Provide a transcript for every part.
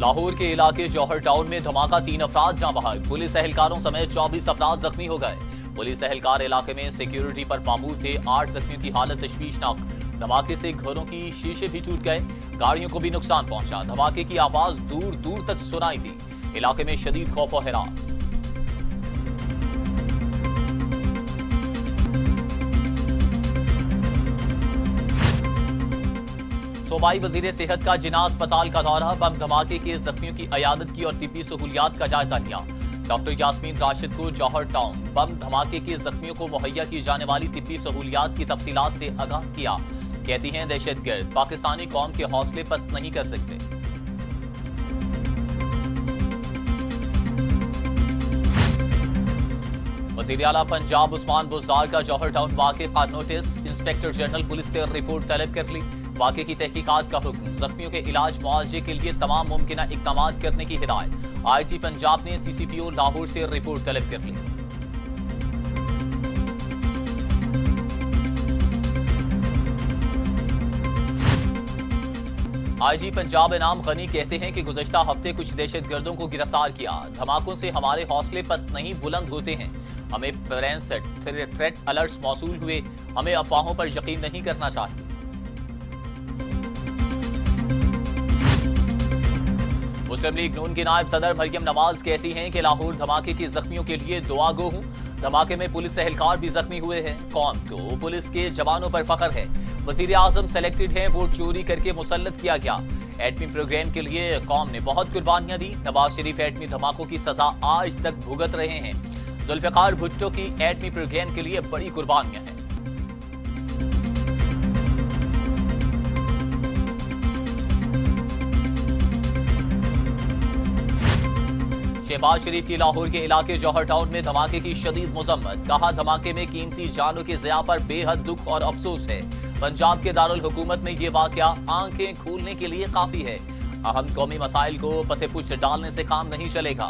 लाहौर के इलाके जौहर टाउन में धमाका, 3 अफराद जाँ बहक, पुलिस एहलकारों समेत 24 अफराद जख्मी हो गए। पुलिस एहलकार इलाके में सिक्योरिटी पर मामूर थे। 8 जख्मियों की हालत तशवीशनाक। धमाके से घरों की शीशे भी टूट गए, गाड़ियों को भी नुकसान पहुंचा। धमाके की आवाज दूर दूर तक सुनाई दी। इलाके में शदीद खौफ और हिरास। सूबाई वजीर सेहत का जिना अस्पताल का दौरा, बम धमाके के जख्मियों की अयादत की और तिब्बी सहूलियात का जायजा लिया। डॉक्टर यास्मीन राशिद को जौहर टाउन बम धमाके के जख्मियों को मुहैया की जाने वाली तिब्बी सहूलियात की तफसीलात से आगाह किया। कहती हैं दहशतगर्द पाकिस्तानी कौम के हौसले पस्त नहीं कर सकते। वज़ीर आला पंजाब उस्मान बुज़दार का जौहर टाउन वाक़े का नोटिस, इंस्पेक्टर जनरल पुलिस से रिपोर्ट तलब कर ली। वाक़े की तहकीकात का हुक्म, जख्मियों के इलाज मुआवजे के लिए तमाम मुमकिन इक़दाम करने की हिदायत। IG पंजाब ने CCPO लाहौर से रिपोर्ट तलब कर ली। IG पंजाब इनाम गनी कहते हैं कि गुज़श्ता हफ्ते कुछ दहशतगर्दों को गिरफ्तार किया। धमाकों से हमारे हौसले पस्त नहीं बुलंद होते हैं। हमें थ्रेट अलर्ट्स मौसूल हुए, हमें अफवाहों पर यकीन नहीं करना चाहिए। मुस्लिम लीग नून की नायब सदर मरियम नवाज कहती हैं कि लाहौर धमाके के जख्मियों के लिए दुआ गो हूं। धमाके में पुलिस एहलकार भी जख्मी हुए हैं। कौम को पुलिस के जवानों पर फख्र है। वजीर आजम सेलेक्टेड हैं, वोट चोरी करके मुसल्लत किया गया। एटमी प्रोग्राम के लिए कौम ने बहुत कुर्बानियां दी। नवाज शरीफ एटमी धमाकों की सजा आज तक भुगत रहे हैं। जुल्फिकार भुट्टो की एटमी प्रोग्राम के लिए बड़ी कुर्बानियां हैं। शहबाज शरीफ की लाहौर के इलाके जौहर टाउन में धमाके की शदीद मुजम्मत, कहा धमाके में कीमती जानों के ज़िया पर बेहद दुख और अफसोस है। पंजाब के दारुल हुकूमत में ये वाकया आंखें खोलने के लिए काफी है। अहम कौमी मसाइल को पसे पुष्ट डालने से काम नहीं चलेगा।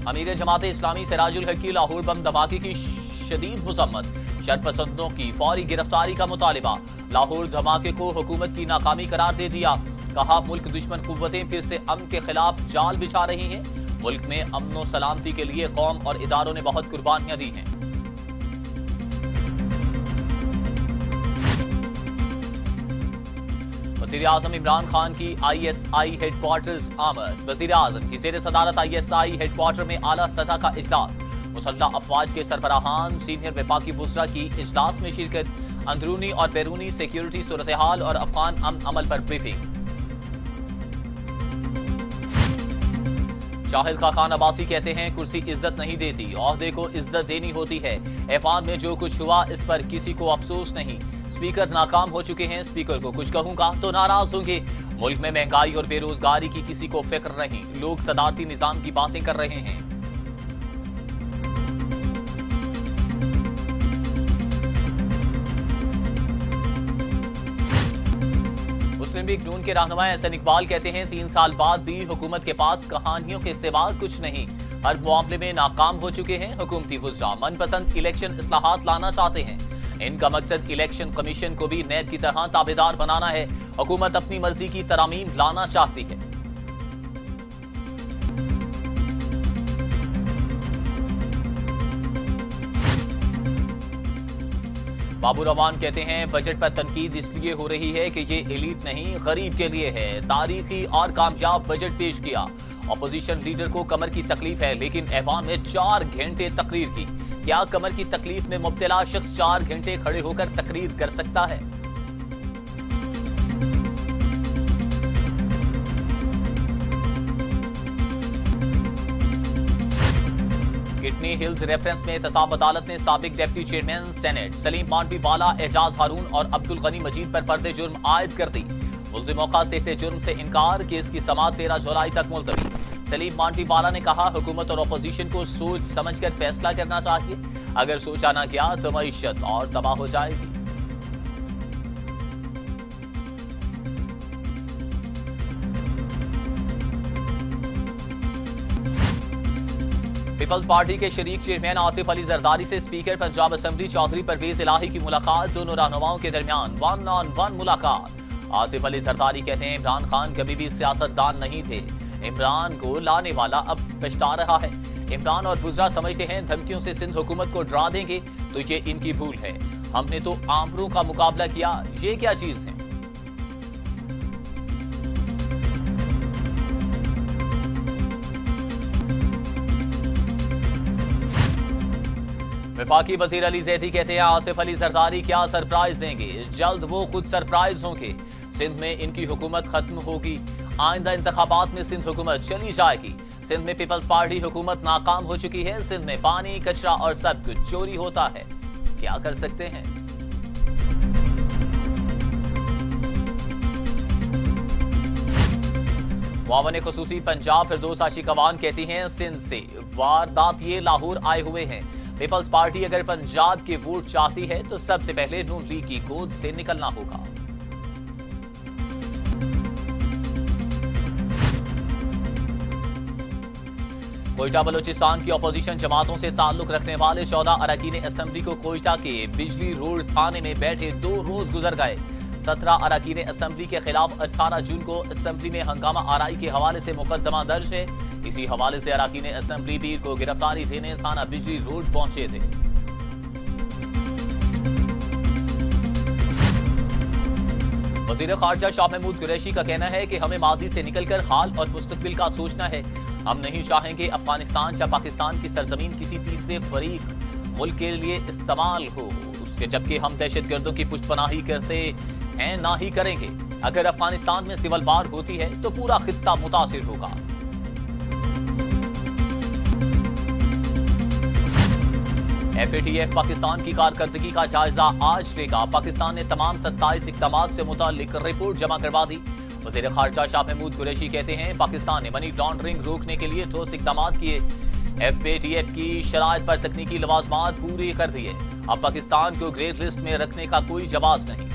अमीर जमात इस्लामी सिराजुल हक की लाहौर बम धमाके की शदीद मुजम्मत, शरपसंदों की फौरी गिरफ्तारी का मुतालिबा। लाहौर धमाके को हुकूमत की नाकामी करार दे दिया। कहा मुल्क दुश्मन कुव्वतें फिर से अमन के खिलाफ जाल बिछा रही हैं। मुल्क में अमन और सलामती के लिए कौम और इदारों ने बहुत कुर्बानियां दी हैं। वज़ीर आज़म इमरान खान की ISI हेडक्वार्टर्स आमद। वज़ीर आज़म की ज़ेर सदारत ISI हेडक्वार्टर में आला सतह का इजलास। मुसल्लह अफवाज के सरबराहान, सीनियर वफाकी वुज़रा की इजलास में शिरकत। अंदरूनी और बैरूनी सिक्योरिटी सूरत हाल और अफगान अमन अमल पर ब्रीफिंग। शाहिद खान अब्बासी कहते हैं कुर्सी इज्जत नहीं देती, ओहदे को इज्जत देनी होती है। ऐवान में जो कुछ हुआ इस पर किसी को अफसोस नहीं। स्पीकर नाकाम हो चुके हैं, स्पीकर को कुछ कहूंगा तो नाराज होंगे। मुल्क में महंगाई और बेरोजगारी की किसी को फिक्र नहीं, लोग सदारती निजाम की बातें कर रहे हैं। मुस्लिम लीग नून के रहनुमा एहसन इकबाल कहते हैं 3 साल बाद भी हुकूमत के पास कहानियों के सिवा कुछ नहीं। हर मामले में नाकाम हो चुके हैं। हुकूमती वुज़रा मनपसंद इलेक्शन इस्लाहात लाना चाहते हैं। इनका मकसद इलेक्शन कमीशन को भी नैब की तरह ताबेदार बनाना है। हुकूमत अपनी मर्जी की तरामीम लाना चाहती है। बाबू रवान कहते हैं बजट पर तनकीद इसलिए हो रही है कि ये एलीट नहीं गरीब के लिए है। तारीखी और कामयाब बजट पेश किया। अपोजिशन लीडर को कमर की तकलीफ है, लेकिन ऐवान में 4 घंटे तकरीर की। क्या कमर की तकलीफ में मुब्तला शख्स 4 घंटे खड़े होकर तकरीर कर सकता है? किडनी हिल्स रेफरेंस में एहतसाब अदालत ने साबिक deputy chairman senate Saleem Mandviwala, Ejaz हारून और अब्दुल गनी मजीद पर फर्द जुर्म आयद कर दी। मुल्जिमों का सेहते जुर्म से इनकार, केस की समाअत 13 जुलाई तक मुलतवी। सलीम मांडवी वाला ने कहा हुकूमत और अपोजिशन को सोच समझकर फैसला करना चाहिए। अगर सोचा ना किया तो मईशत और तबाह हो जाएगी। पीपल्स पार्टी के शरीक चेयरमैन आसिफ अली जरदारी से स्पीकर पंजाब असेंबली चौधरी परवेज इलाही की मुलाकात। दोनों रहनुमाओं के दरमियान 1-on-1 मुलाकात। आसिफ अली जरदारी कहते हैं इमरान खान कभी भी सियासतदान नहीं थे, इमरान को लाने वाला अब पछता रहा है। इमरान और बुजरा समझते हैं धमकियों से सिंध हुकूमत को डरा देंगे तो ये इनकी भूल है। हमने तो आमरों का मुकाबला किया, ये क्या चीज है। वफाकी वजीर अली जैदी कहते हैं आसिफ अली जरदारी क्या सरप्राइज देंगे, जल्द वो खुद सरप्राइज होंगे। सिंध में इनकी हुकूमत खत्म होगी, आइंदा इंतखाबात में सिंध हुकूमत चली जाएगी। सिंध में पीपल्स पार्टी हुकूमत नाकाम हो चुकी है। सिंध में पानी, कचरा और सब कुछ चोरी होता है, क्या कर सकते हैं। मुआवन खुसूसी पंजाब फिरदौस आशिकवान कहती हैं सिंध से वारदात ये लाहौर आए हुए हैं। पीपल्स पार्टी अगर पंजाब के वोट चाहती है तो सबसे पहले नून लीग की गोद से निकलना होगा। कोयटा बलोचिस्तान की अपोजिशन जमातों से ताल्लुक रखने वाले 14 अरकान असेंबली को कोयटा के बिजली रोड थाने में बैठे 2 रोज गुजर गए। 17 अरकान असेंबली के खिलाफ 18 जून को असेंबली में हंगामा आराई के हवाले से मुकदमा दर्ज है। इसी हवाले से अरकान असेंबली पीर को गिरफ्तारी देने थाना बिजली रोड पहुंचे थे। वजीर खारजा शाह महमूद कुरैशी का कहना है कि हमें माजी से निकलकर हाल और मुस्तकबिल का सोचना है। हम नहीं चाहेंगे अफगानिस्तान या पाकिस्तान की सरजमीन किसी तीसरे फरीक मुल्क के लिए इस्तेमाल हो, उसके जबकि हम दहशतगर्दों की पुष्टपनाही करते हैं ना ही करेंगे। अगर अफगानिस्तान में सिविल वार होती है तो पूरा खित्ता मुतासिर होगा। FATF पाकिस्तान की कारकर्दगी का जायजा आज लेगा। पाकिस्तान ने तमाम 27 इक़दामात से मुताल्लिक रिपोर्ट जमा करवा दी। वज़ीर खारजा शाह महमूद कुरैशी कहते हैं पाकिस्तान ने मनी लॉन्ड्रिंग रोकने के लिए ठोस इक़दामात किए। FATF की शराइत पर तकनीकी लवाजमात पूरे कर दिए। अब पाकिस्तान को ग्रे लिस्ट में रखने का कोई जवाब नहीं।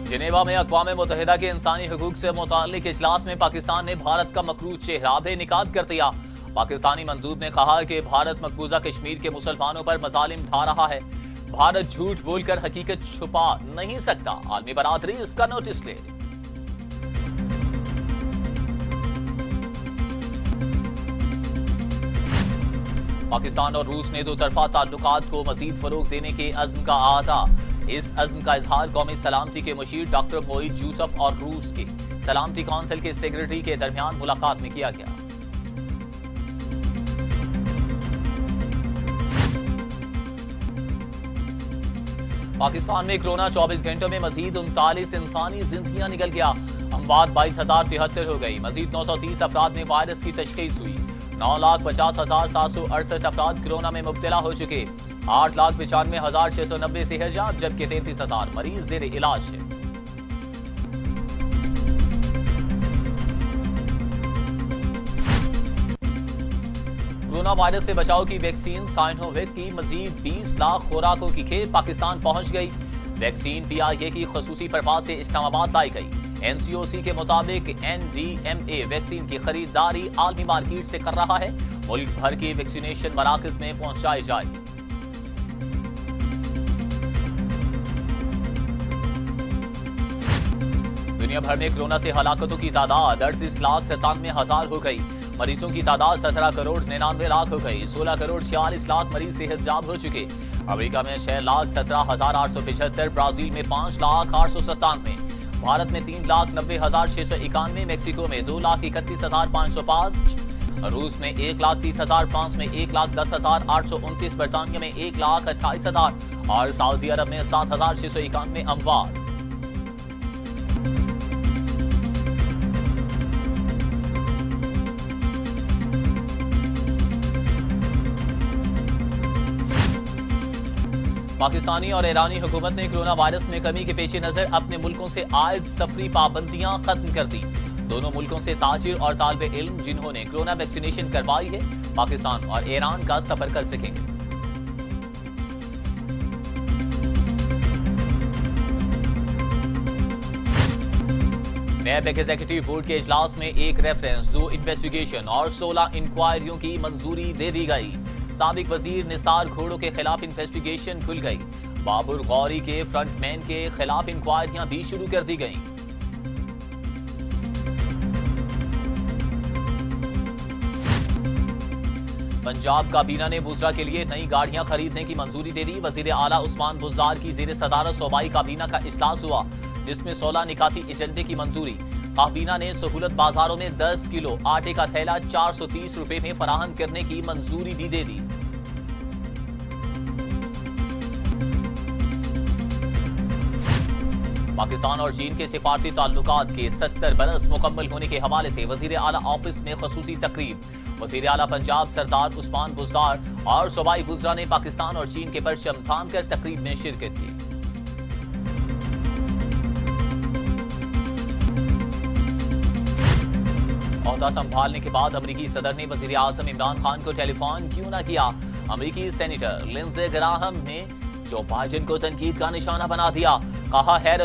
जिनेवा में अक़वाम मुत्तहिदा के इंसानी हुकूक से मुताल्लिक इजलास में पाकिस्तान ने भारत का मकरूज चेहरा बेनिकाब कर दिया। पाकिस्तानी मंदूब ने कहा कि भारत मकबूजा कश्मीर के मुसलमानों पर मजालिम ढा रहा है। भारत झूठ बोलकर हकीकत छुपा नहीं सकता। आलमी बरादरी इसका नोटिस ले। पाकिस्तान और रूस ने दो तरफा ताल्लुकात को मजीद फरोग देने के अज़्म का आदा। इस अज़्म का इजहार कौमी सलामती के मुशीर डॉक्टर मोईद यूसुफ और रूस के सलामती काउंसिल के सेक्रेटरी के दरमियान मुलाकात में किया गया। पाकिस्तान में कोरोना 24 घंटों में मजीद 39 इंसानी जिंदगियां निकल गया। अमवात 22,073 हो गई। मजीद 930 अफराद में वायरस की तशखीस हुई। 9,50,768 अफराद कोरोना में मुब्तला हो चुके। 8,95,690 सेहतयाब, जबकि 33,000 मरीज जेर इलाज है। कोरोना वायरस से बचाव की वैक्सीन साइनोवेक की मजीद 20 लाख खुराकों की खेप पाकिस्तान पहुंच गई। वैक्सीन PIA की खसूसी परवाज से इस्लामाबाद लाई गई। NCOC के मुताबिक NDMA वैक्सीन की खरीदारी आलमी मार्केट से कर रहा है। मुल्क भर की वैक्सीनेशन मराकज में पहुंचाई जाएगी। दुनिया भर में कोरोना से हलाकतों की तादाद 38,97,000 हो गई। मरीजों की तादाद 17 करोड़ 99 लाख हो गई। 16 करोड़ 46 लाख मरीज सेहतयाब हो चुके। अमेरिका में 6,17,875, ब्राजील में 5,08,97, भारत में 3,90,691, मैक्सिको में 2,31,505, रूस में 1,30,000, फ्रांस में 1,10,829, बरतानिया में 1,28,000 और सऊदी अरब में 7,691 अमवात। पाकिस्तानी और ईरानी हुकूमत ने कोरोना वायरस में कमी के पेश नजर अपने मुल्कों से आयद सफरी पाबंदियां खत्म कर दी। दोनों मुल्कों से ताजिर और तालिब इल्म जिन्होंने कोरोना वैक्सीनेशन करवाई है पाकिस्तान और ईरान का सफर कर सकेंगे। नैब एग्जीक्यूटिव बोर्ड के इजलास में एक रेफरेंस, 2 इन्वेस्टिगेशन और 16 इंक्वायरियों की मंजूरी दे दी गई। साबिक वजीर निसार घोड़ों के खिलाफ इन्वेस्टिगेशन खुल गई। बाबुर गौरी के फ्रंटमैन के खिलाफ इंक्वायरियां भी शुरू कर दी गईं। पंजाब काबीना ने बुजरा के लिए नई गाड़ियां खरीदने की मंजूरी दे दी। वजीर आला उस्मान बुज़दार की ज़ेर सदारत सूबाई काबीना का इजलास हुआ, जिसमें 16 निकाती एजेंडे की मंजूरी। काबीना ने सहूलत बाजारों में 10 किलो आटे का थैला 430 रुपए में फराहम करने की मंजूरी भी दे दी। पाकिस्तान और चीन के सिफारती ताल्लुकात के 70 बरस मुकम्मल होने के हवाले से वजीर आला ऑफिस में खसूसी तकरीब। वजीर आला पंजाब सरदार उस्मान बुज़दार और सूबाई बुज़रा ने पाकिस्तान और चीन के परचम थाम कर तकरीब में शिरकत की। ओहदा संभालने के बाद अमरीकी सदर ने वजीर आज़म इमरान खान को टेलीफोन क्यों न किया। अमरीकी सेनेटर लिंडसे ग्राहम ने जो बाइडेन को तनकीद का निशाना बना दिया, कहा है